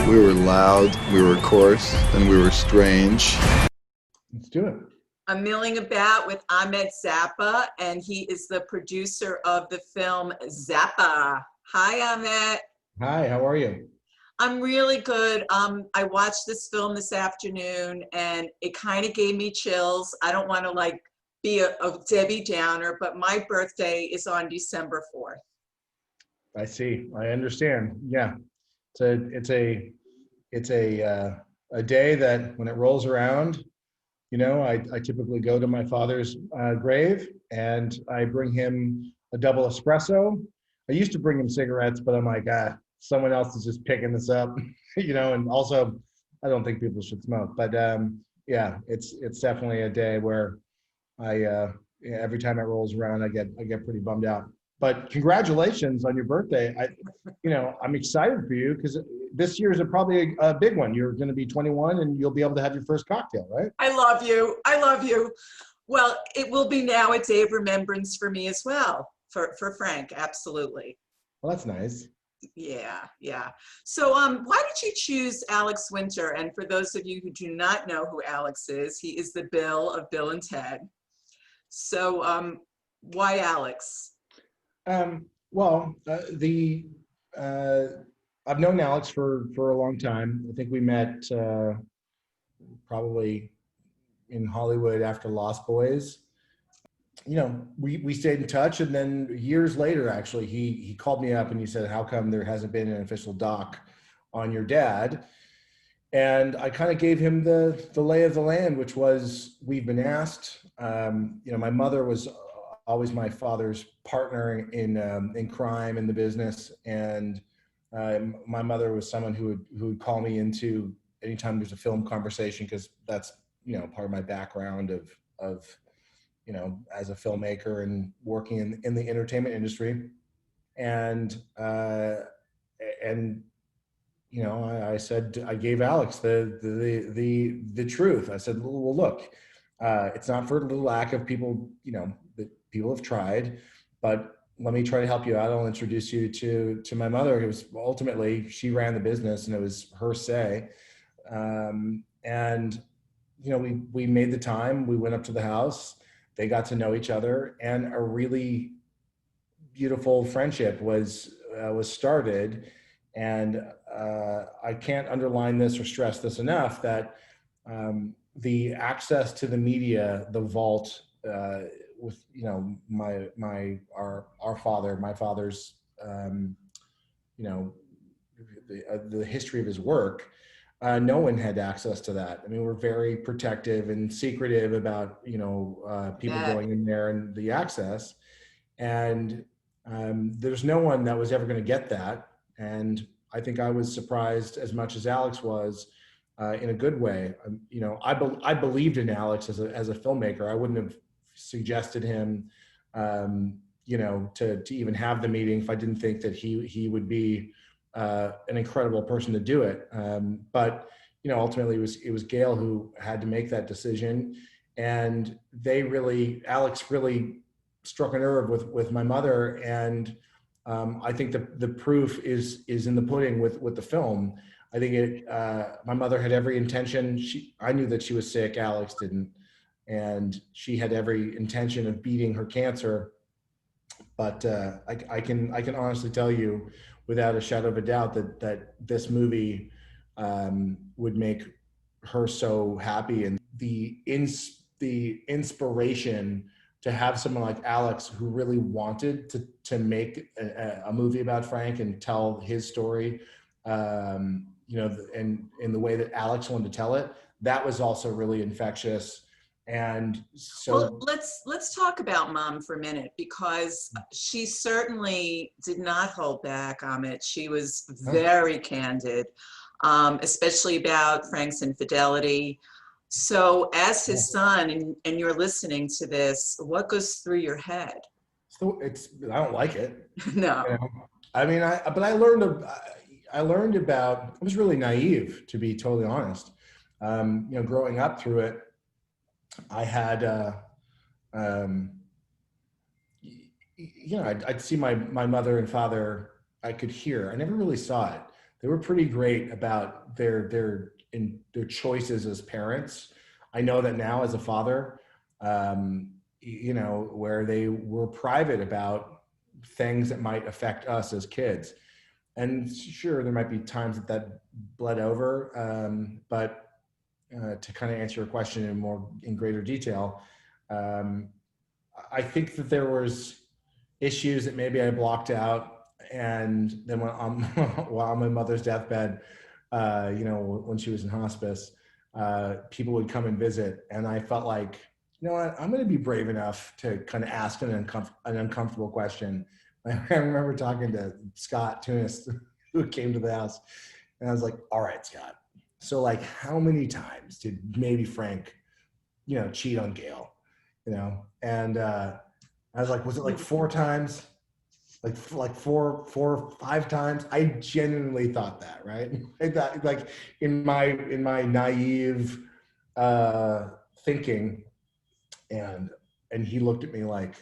We were loud, we were coarse, and we were strange. Let's do it. I'm milling about with Ahmet Zappa, and he is the producer of the film Zappa. Hi, Ahmet. Hi, how are you? I'm really good. I watched this film this afternoon, and it kind of gave me chills. I don't want to be a Debbie Downer, but my birthday is on December 4th. I see. I understand. Yeah, it's a day that when it rolls around, I typically go to my father's grave and I bring him a double espresso. I used to bring him cigarettes, but I'm like, someone else is just picking this up, and also I don't think people should smoke. But yeah, it's definitely a day where every time it rolls around, I get pretty bummed out. But congratulations on your birthday. I'm excited for you because this year is probably a big one. You're going to be 21 and you'll be able to have your first cocktail, right? I love you. I love you. Well, it will be now a day of remembrance for me as well, for Frank, absolutely. Well, that's nice. Yeah, yeah. So why did you choose Alex Winter? And for those of you who do not know who Alex is, he is the Bill of Bill and Ted. So why Alex? Well, I've known Alex for a long time. I think we met probably in Hollywood after Lost Boys. We stayed in touch, and then years later, actually, he called me up and he said, "How come there hasn't been an official doc on your dad?" And I kind of gave him the lay of the land, which was, we've been asked. My mother was always my father's partner in crime in the business, and my mother was someone who would call me into anytime there's a film conversation, because that's part of my background of as a filmmaker and working in the entertainment industry. And I said, I gave Alex the truth. I said, well, look, it's not for the lack of people, that people have tried, but let me try to help you out. I'll introduce you to my mother, who was ultimately, she ran the business and it was her say. We made the time, we went up to the house, they got to know each other, and a really beautiful friendship was started. And I can't underline this or stress this enough, that the access to the media, the vault, with our father, my father's the history of his work, no one had access to that. I mean, we're very protective and secretive about people going in there and the access, and there's no one that was ever going to get that. And I think I was surprised as much as Alex was, in a good way. I believed in Alex as a filmmaker. I wouldn't have suggested him, to even have the meeting if I didn't think that he would be an incredible person to do it. But ultimately it was Gail who had to make that decision, and Alex really struck a nerve with my mother, and I think the proof is in the pudding with the film. I think my mother had every intention. I knew that she was sick, Alex didn't, and she had every intention of beating her cancer. But I can honestly tell you, without a shadow of a doubt, that this movie would make her so happy. And the inspiration to have someone like Alex, who really wanted to make a movie about Frank and tell his story, and in the way that Alex wanted to tell it, that was also really infectious. And so, well, let's talk about Mom for a minute, because she certainly did not hold back, Amit. She was very candid, especially about Frank's infidelity. So as his son, and you're listening to this, what goes through your head? So I don't like it. No. I mean, I learned about, I was really naive, to be totally honest. Growing up through it, I had, I'd see my mother and father, I could hear, I never really saw it. they were pretty great about their choices as parents. I know that now as a father, you know, where they were private about things that might affect us as kids. And sure, there might be times that bled over, but to kind of answer your question in greater detail, I think that there was issues that maybe I blocked out, and then when while on my mother's deathbed, you know, when she was in hospice, people would come and visit, and I felt like, you know what, I'm going to be brave enough to kind of ask an uncomfortable question. I remember talking to Scott Tunis, who came to the house, and I was like, all right, Scott, so like how many times did maybe Frank, you know, cheat on Gail, you know? And I was like, was it like 4 times? Like four or 5 times? I genuinely thought that, right? I thought, like, in my naive thinking, and he looked at me like,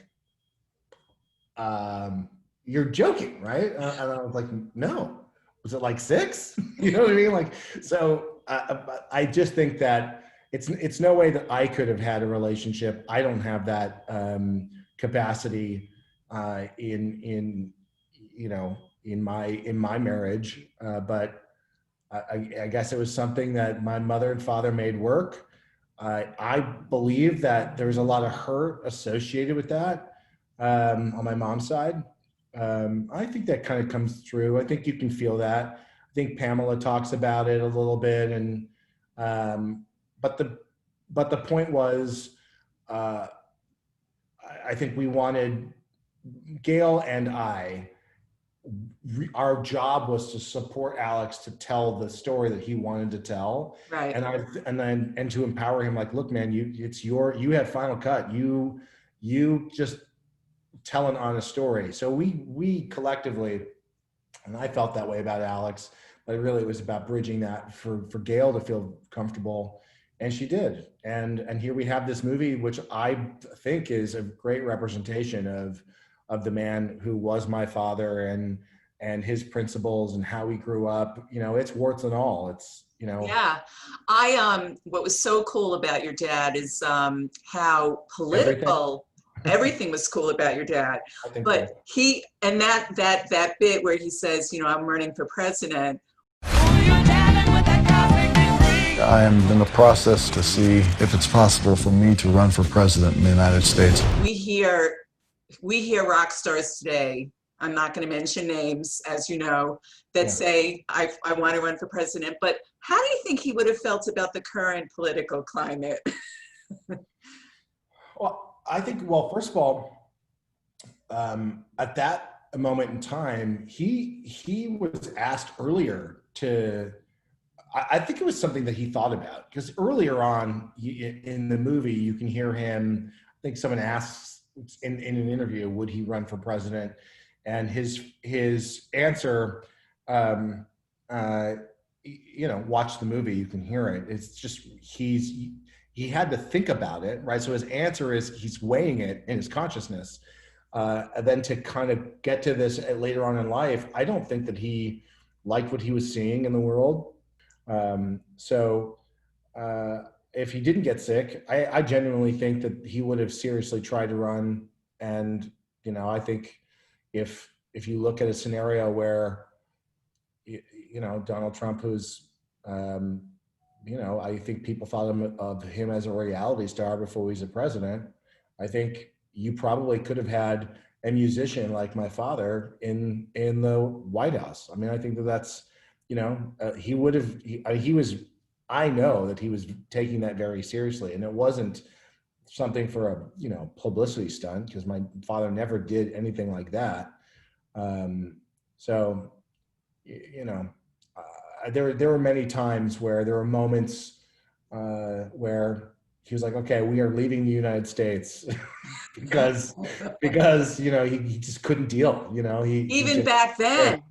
you're joking, right? And I was like, no. Was it like 6? You know what I mean? Like, so I just think that it's no way that I could have had a relationship. I don't have that capacity in you know, in my marriage, but I guess it was something that my mother and father made work. I believe that there's a lot of hurt associated with that on my mom's side. I think that kind of comes through. I think you can feel that. I think Pamela talks about it a little bit, and but the point was, I think we wanted, Gail and our job was to support Alex to tell the story that he wanted to tell, Right. and to empower him. Like, look, man, you have final cut. You just tell an honest story. So we collectively, and I felt that way about Alex, but really it was about bridging that for Gail to feel comfortable, and she did. And here we have this movie, which I think is a great representation of the man who was my father, and his principles and how he grew up. You know, it's warts and all. It's, you know. Yeah. What was so cool about your dad is how political everything was cool about your dad. But So. he, and that bit where he says, you know, I'm running for president. I am in the process to see if it's possible for me to run for president in the United States. We hear rock stars today, I'm not going to mention names, as you know, that say, I want to run for president. But how do you think he would have felt about the current political climate? Well, I think, well, first of all, at that moment in time, he was asked earlier to, I think it was something that he thought about, because earlier on in the movie, you can hear him, I think someone asks in an interview, would he run for president? And his answer, you know, watch the movie, you can hear it. It's just, he had to think about it, right? So his answer is he's weighing it in his consciousness. And then to kind of get to this later on in life, I don't think that he liked what he was seeing in the world. So if he didn't get sick, I genuinely think that he would have seriously tried to run. And, you know, I think if you look at a scenario where, you know, Donald Trump, who's, you know, I think people thought of him as a reality star before he was a president. I think you probably could have had a musician like my father in the White House. I mean, I think that's, you know, he would have, he was, I know that he was taking that very seriously, and it wasn't something for a, you know, publicity stunt, because my father never did anything like that. So, you know, there were many times where there were moments where he was like, okay, we are leaving the United States because you know, he just couldn't deal, you know, Back then,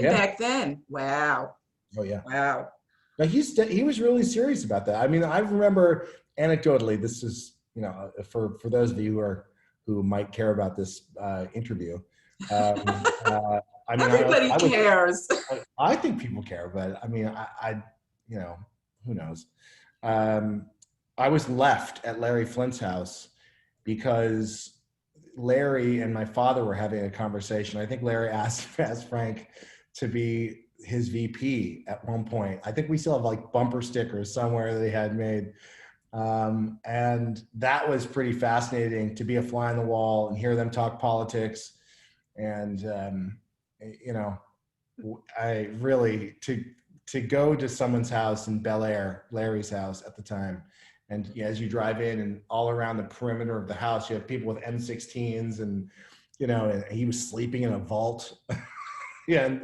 back then. Wow. Oh yeah. Wow. But he was really serious about that. I mean, I remember anecdotally, this is, you know, for those of you who might care about this interview, I mean, Everybody cares. I think people care, but I mean, you know, who knows? Um, I was left at Larry Flint's house because Larry and my father were having a conversation. I think Larry asked Frank to be his VP at one point. I think we still have like bumper stickers somewhere they had made. And that was pretty fascinating to be a fly on the wall and hear them talk politics. And, you know, I really, to go to someone's house in Bel Air, Larry's house at the time, and as you drive in and all around the perimeter of the house, you have people with M16s and, you know, and he was sleeping in a vault. Yeah.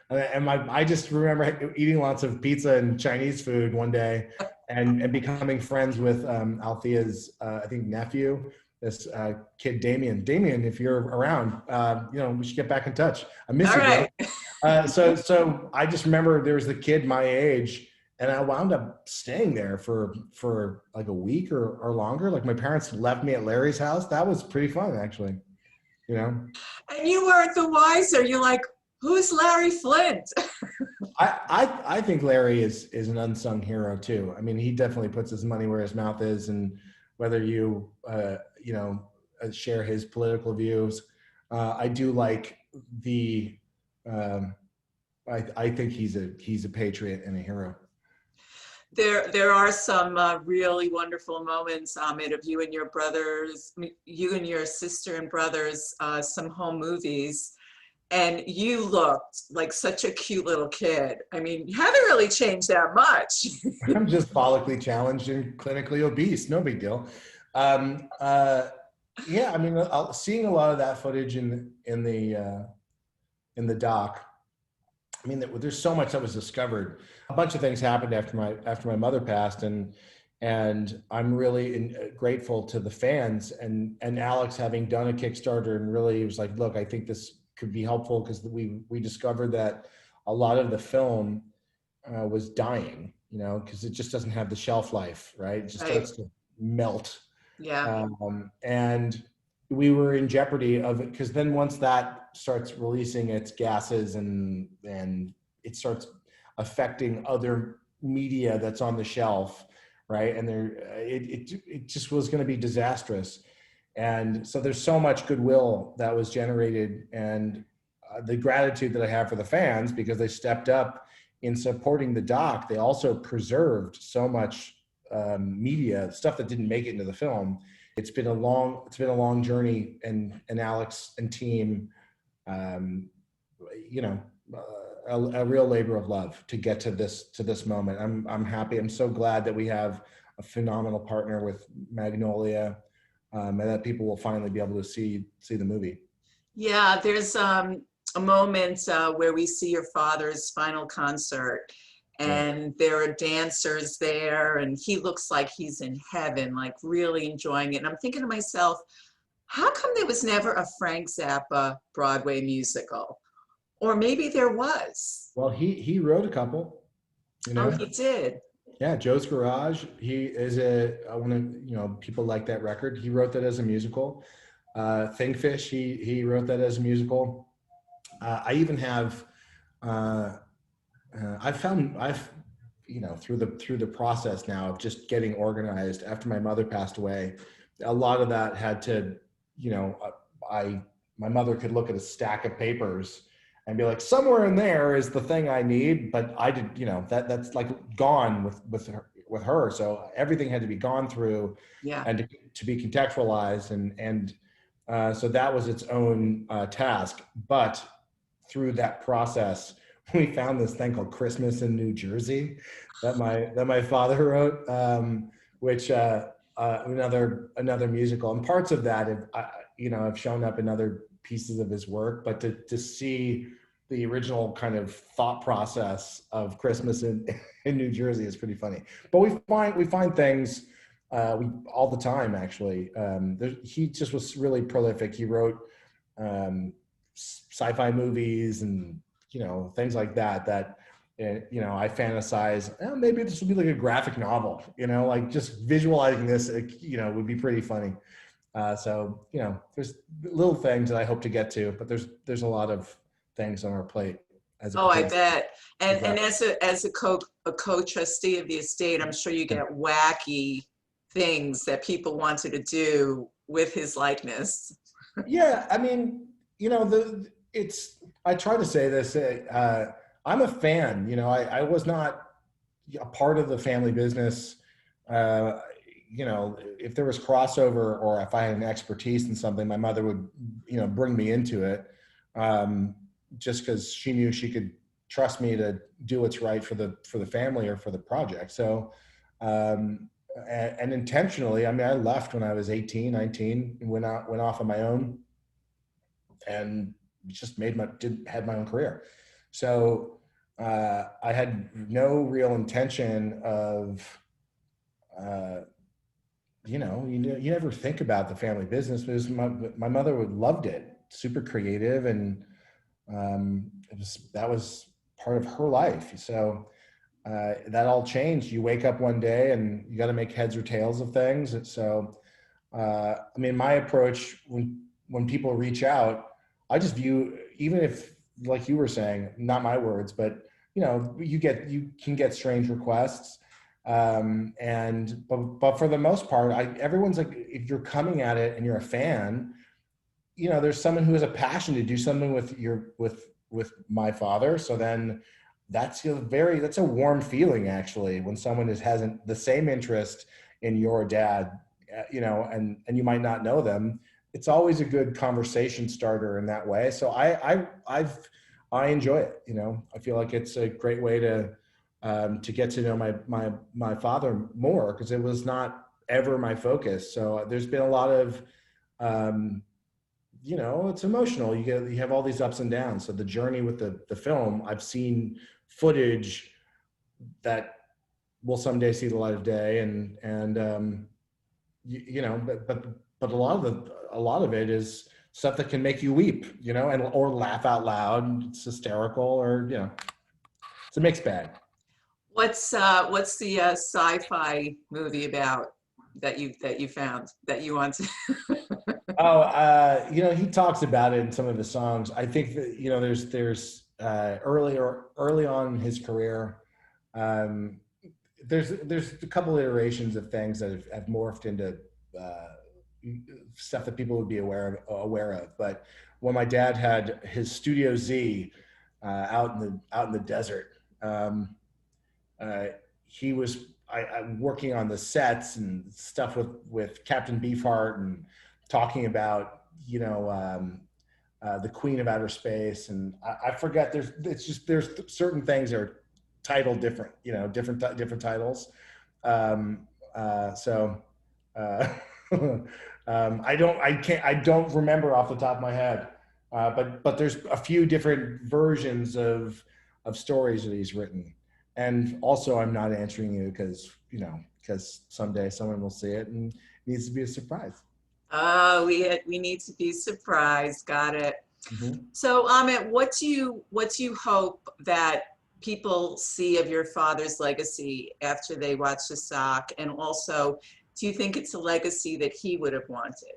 And I just remember eating lots of pizza and Chinese food one day and becoming friends with Althea's, I think, nephew, this kid, Damien. Damien, if you're around, you know, we should get back in touch. I miss All you, right. bro. So I just remember there was the kid my age, and I wound up staying there for like a week or longer. Like my parents left me at Larry's house. That was pretty fun, actually. You know. And you weren't the wiser. You're like, who's Larry Flint? I think Larry is an unsung hero too. I mean, he definitely puts his money where his mouth is, and whether you you know, share his political views, I do like the. I think he's a patriot and a hero. There are some really wonderful moments, Ahmet, of you and your brothers, you and your sister and brothers, some home movies. And you looked like such a cute little kid. I mean, you haven't really changed that much. I'm just follically challenged and clinically obese. No big deal. Yeah, I mean, seeing a lot of that footage in the doc. I mean, there's so much that was discovered. A bunch of things happened after my mother passed, and I'm really grateful to the fans and Alex having done a Kickstarter and really was like, look, I think this could be helpful because we discovered that a lot of the film was dying, you know, because it just doesn't have the shelf life, right? It just starts to melt. Yeah. And we were in jeopardy of it because then once that starts releasing its gases and it starts affecting other media that's on the shelf, right? And it just was going to be disastrous. And so there's so much goodwill that was generated, and the gratitude that I have for the fans because they stepped up in supporting the doc. They also preserved so much media stuff that didn't make it into the film. It's been a long journey, and Alex and team, you know, a real labor of love to get to this moment. I'm happy. I'm so glad that we have a phenomenal partner with Magnolia. And that people will finally be able to see the movie. Yeah, there's a moment where we see your father's final concert, and there are dancers there, and he looks like he's in heaven, like really enjoying it. And I'm thinking to myself, how come there was never a Frank Zappa Broadway musical? Or maybe there was. Well, he wrote a couple, you know. Oh, he did. Yeah, Joe's Garage. He is I want to, you know, people like that record. He wrote that as a musical. Thingfish. He wrote that as a musical. I even have. I've you know, through the process now of just getting organized after my mother passed away, a lot of that had to, you know, my mother could look at a stack of papers and be like, somewhere in there is the thing I need, but I did, you know, that's like gone with her. So everything had to be gone through, and to be contextualized, and so that was its own task. But through that process, we found this thing called Christmas in New Jersey that my father wrote, which another musical, and parts of that have shown up in other pieces of his work, but to see the original kind of thought process of Christmas in New Jersey is pretty funny. But we find things all the time, actually. He just was really prolific. He wrote sci-fi movies and, you know, things like that you know, I fantasize, maybe this would be like a graphic novel, you know, like just visualizing this, you know, would be pretty funny. So, you know, there's little things that I hope to get to, but there's a lot of things on our plate as it Oh, I pertains bet. to And that. as a co-trustee of the estate, I'm sure you get wacky things that people wanted to do with his likeness. Yeah, I mean, I try to say this, I'm a fan, I was not a part of the family business. Uh, if there was crossover or if I had an expertise in something, my mother would, bring me into it, just because she knew she could trust me to do what's right for the family or for the project. So, and intentionally, I mean, I left when I was 18, 19, and went off on my own, and just had my own career. So I had no real intention of, you never think about the family business, because my mother loved it, super creative, and that was part of her life. So that all changed. You wake up one day and you got to make heads or tails of things. And so, I mean, my approach when people reach out, I just view, even if, like you were saying, not my words, but you can get strange requests, but for the most part, everyone's like, if you're coming at it and you're a fan, there's someone who has a passion to do something with my father. So then that's that's a warm feeling, actually, when someone hasn't the same interest in your dad, and you might not know them. It's always a good conversation starter in that way. So I enjoy it. I feel like it's a great way to get to know my father more, because it was not ever my focus. So there's been a lot of, it's emotional. You have all these ups and downs. So the journey with the film, I've seen footage that will someday see the light of day, and but a lot of it is stuff that can make you weep, or laugh out loud. It's hysterical, or it's a mixed bag. What's the sci-fi movie about that you found that you want to? Oh, he talks about it in some of his songs. I think that, there's early on in his career, there's a couple iterations of things that have morphed into stuff that people would be aware of. But when my dad had his Studio Z out in the desert, he was working on the sets and stuff with Captain Beefheart, and talking about the Queen of Outer Space, and I forget. There's certain things that are titled different, different titles. So I don't remember off the top of my head, but there's a few different versions of stories that he's written. And also, I'm not answering you because someday someone will see it and it needs to be a surprise. Oh, we need to be surprised. Got it. Mm-hmm. So, Amit, what do you hope that people see of your father's legacy after they watch the sock? And also, do you think it's a legacy that he would have wanted?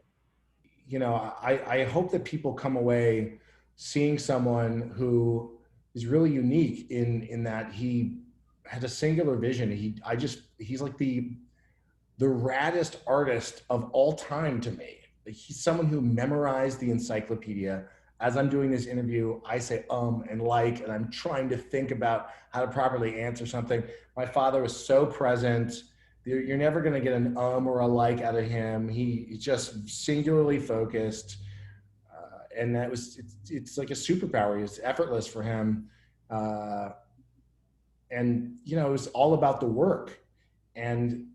I hope that people come away seeing someone who is really unique in that he had a singular vision. He's like the raddest artist of all time to me. He's someone who memorized the encyclopedia. As I'm doing this interview, I say and and I'm trying to think about how to properly answer something. My father was so present. You're never going to get an or a like out of him. He's just singularly focused. And it's like a superpower. It's effortless for him. And, it was all about the work. And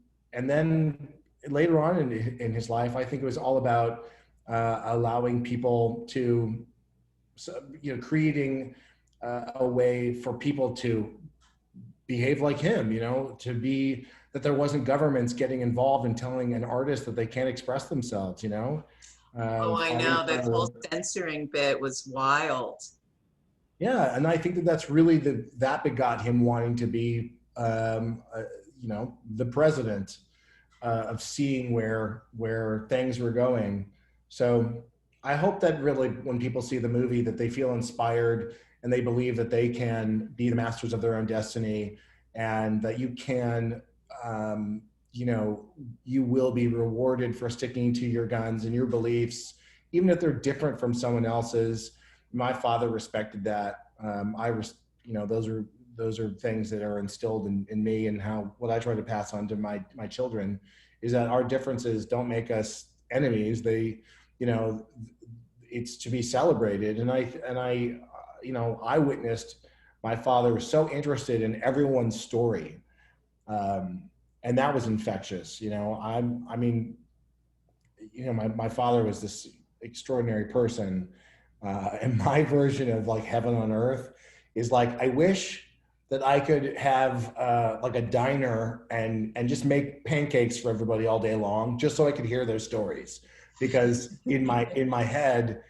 then later on in his life, I think it was all about allowing people to, creating a way for people to behave like him, that there wasn't governments getting involved in telling an artist that they can't express themselves, Oh, I know that whole censoring bit was wild. Yeah, and I think that's really that begot him wanting to be, the president, of seeing where things were going. So, I hope that really when people see the movie that they feel inspired and they believe that they can be the masters of their own destiny, and that you can, you know, you will be rewarded for sticking to your guns and your beliefs, even if they're different from someone else's. My father respected that. You know, those are things that are instilled in me, and what I try to pass on to my children is that our differences don't make us enemies. They, you know, it's to be celebrated. And I, you know, I witnessed my father was so interested in everyone's story. And that was infectious. You know, I mean, you know, my father was this extraordinary person. And my version of like heaven on earth is like, I wish that I could have like a diner and just make pancakes for everybody all day long, just so I could hear their stories. Because in my head,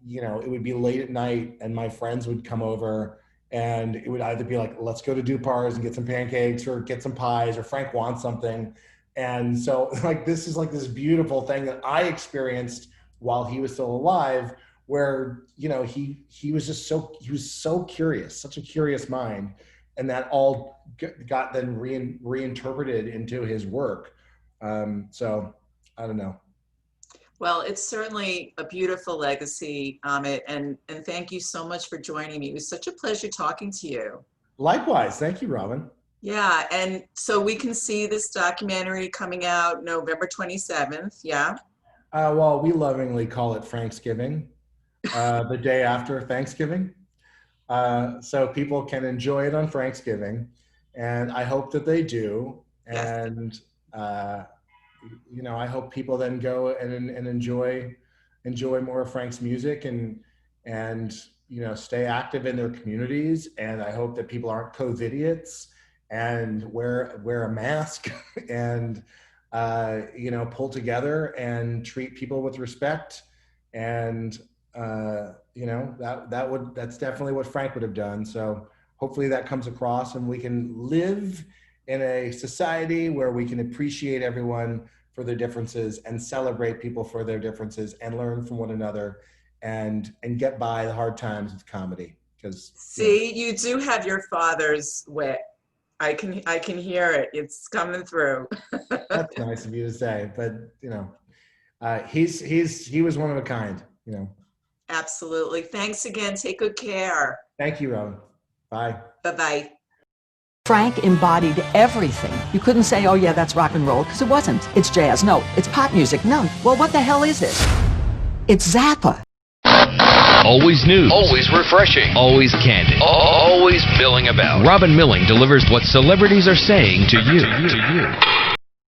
you know, it would be late at night and my friends would come over, and it would either be like, let's go to Dupar's and get some pancakes or get some pies, or Frank wants something. And so like, this is like this beautiful thing that I experienced while he was still alive, where, you know, he was just he was so curious, such a curious mind. And that all got then reinterpreted into his work. So I don't know. Well, it's certainly a beautiful legacy, Ahmet, and thank you so much for joining me. It was such a pleasure talking to you. Likewise. Thank you, Robin. Yeah, and so we can see this documentary coming out November 27th, yeah? Well, we lovingly call it Franksgiving, the day after Thanksgiving. So people can enjoy it on Franksgiving, and I hope that they do. And you know, I hope people then go and enjoy more of Frank's music, and you know, stay active in their communities. And I hope that people aren't COVIDiots and wear a mask and you know, pull together and treat people with respect. And you know, that's definitely what Frank would have done. So hopefully that comes across, and we can live in a society where we can appreciate everyone for their differences and celebrate people for their differences and learn from one another, and get by the hard times with comedy. Because see, you do have your father's wit. I can hear it. It's coming through. That's nice of you to say, but you know, he was one of a kind, you know. Absolutely. Thanks again. Take good care. Thank you, Robin. Bye. Bye-bye. Frank embodied everything. You couldn't say, oh yeah, that's rock and roll, because it wasn't. It's jazz. No. It's pop music. No. Well, what the hell is this? It's Zappa. Always news. Always refreshing. Always candid. Always milling about. Robin Milling delivers what celebrities are saying to you.